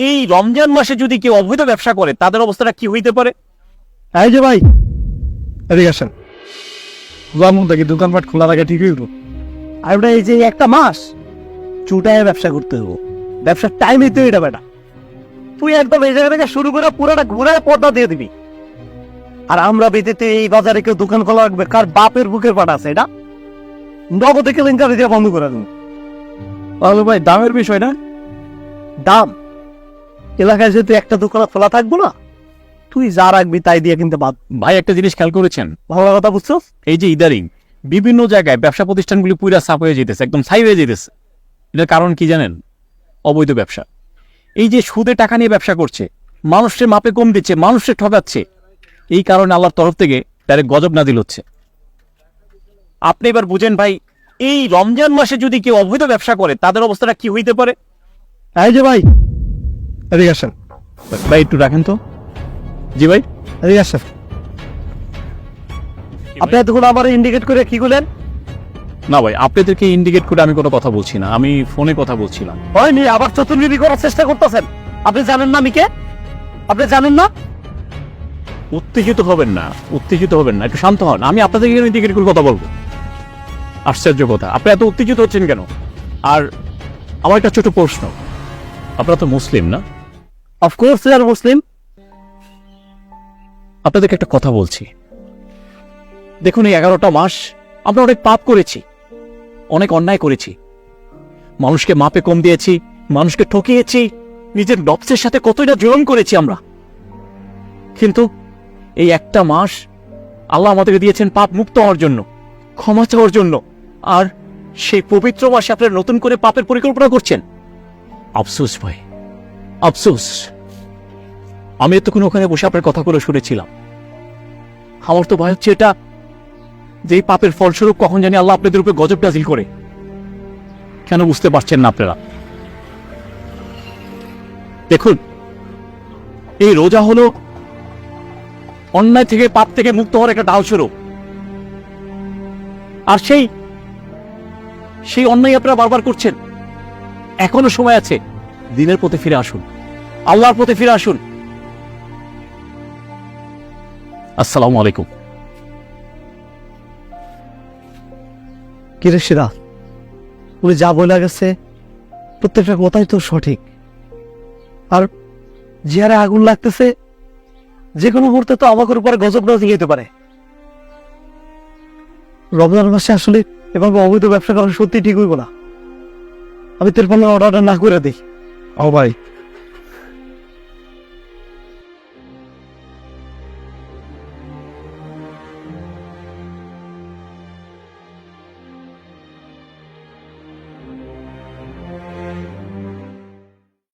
এই রমজান মাসে যদি কেউ অবৈধ ব্যবসা করে তাদের অবস্থাটা কি হইতে পারে? এই যে ভাই, এদিকে আসেন। যেমন দেখি দোকানপাট খোলা রাখা ঠিক হইব। আর ওটা এই যে একটা মাস চুটায় ব্যবসা করতে হবো, ব্যবসার টাইমই তো এটা বেটা। তুই একদম এই জায়গা থেকে শুরু করে পুরোটা ঘুরায় পর্দা দিয়ে দিবি। আর আমরা বেঁচেতে এই বাজারে কেউ দোকান খোলা রাখবে? কার বাপের বুকের পাটা আছে এটা? নগদে কেলেঙ্কারি দিয়ে বন্ধ করে দেবো। তাহলে ভাই দামের বিষয় না, দাম এলাকায় যেহেতু একটা দোকান খোলা থাকবো না, তুই যা রাখবি তাই দিয়ে কিনতে বাদ। ভাই একটা জিনিস খেয়াল করেছেন? ভালো কথা বুঝছো? এই যে ইদারিং বিভিন্ন জায়গায় ব্যবসা প্রতিষ্ঠানগুলি পুরা সাফ হয়ে যেতেছে, একদম ছাই হয়ে যেতেছে। এটার কারণ কি জানেন? অবৈধ ব্যবসা। এই যে সুদে টাকা নিয়ে ব্যবসা করছে, মানুষের মাপে কম দিচ্ছে, মানুষের ঠকাচ্ছে, এই কারণে আল্লাহর তরফ থেকে ডাইরেক্ট গজব নাজিল হচ্ছে। আপনি এবার বুঝেন ভাই, এই রমজান মাসে যদি কেউ অবৈধ ব্যবসা করে তাদের অবস্থাটা কি হইতে পারে? এই যে ভাই, এদিকে আসেন। ভাই একটু রাখেন তো। জি ভাই, এদিকে আসেন। আপনি এতক্ষণ আমার ইন্ডিকেট করে কি করলেন? না ভাই, আপনাদেরকে ইন্ডিকেট করে আমি কোনো কথা বলছি না, আমি ফোনে কথা বলছিলাম। হয়নি, আবার চতুর্নীতি করার চেষ্টা করতেছেন। আপনি জানেন না আমি কে? আপনি জানেন না? উত্তেজিত হবেন না, উত্তেজিত হবেন না, একটু শান্ত হন। আমি আপনাদেরকে ইন্ডিকেট করে কথা বলবো। আশ্চর্য কথা, আপনি এত উত্তেজিত হচ্ছেন কেন? আর আমার একটা ছোট প্রশ্ন, আপনারা তো মুসলিম না? অফকোর্স আর মুসলিম। আপনাদেরকে একটা কথা বলছি, দেখুন এই 11টা মাস আমরা অনেক পাপ করেছি, অনেক অন্যায় করেছি, মানুষকে মাপে কম দিয়েছি, মানুষকে ঠকিয়েছি, নিজের নফসের সাথে কতটা জুলুম করেছি আমরা। কিন্তু এই একটা মাস আল্লাহ আমাদেরকে দিয়েছেন পাপ মুক্ত হওয়ার জন্য, ক্ষমা চাওয়ার জন্য। আর সেই পবিত্র মাসে আপনারা নতুন করে পাপের পরিকল্পনা করছেন। আফসোস ভাই, আফসোস। আমি এতক্ষণ ওখানে বসে আপনার কথাগুলো শুনেছিলাম। আমার তো ভয় হচ্ছে এটা, যে এই পাপের ফলস্বরূপ কখন জানি আল্লাহ আপনাদের উপরে গজব নাজিল করে। কেন বুঝতে পারছেন না আপনারা? দেখুন, এই রোজা হলো অন্যায় থেকে, পাপ থেকে মুক্ত হওয়ার একটা ঢাল স্বরূপ। আর সেই অন্যায় আপনারা বারবার করছেন। এখনো সময় আছে, দিনের পথে ফিরে আসুন, আল্লাহর পথে ফিরে আসুন। আসসালামু আলাইকুম। কিরে শিরা, উনি যা বলে গেছে প্রত্যেকটা কথাই তো সঠিক। আর জিহারে আগুন লাগতেছে, যে কোনো মুহূর্তে তো আমাদের উপরে গজব নাজিল যেতে পারে। রমজান মাসে আসলে এভাবে অবৈধ ব্যবসা করা সত্যি ঠিক হইব না। আমি তেরপন্ন অর্ডারটা না করে দিই। ও ভাই,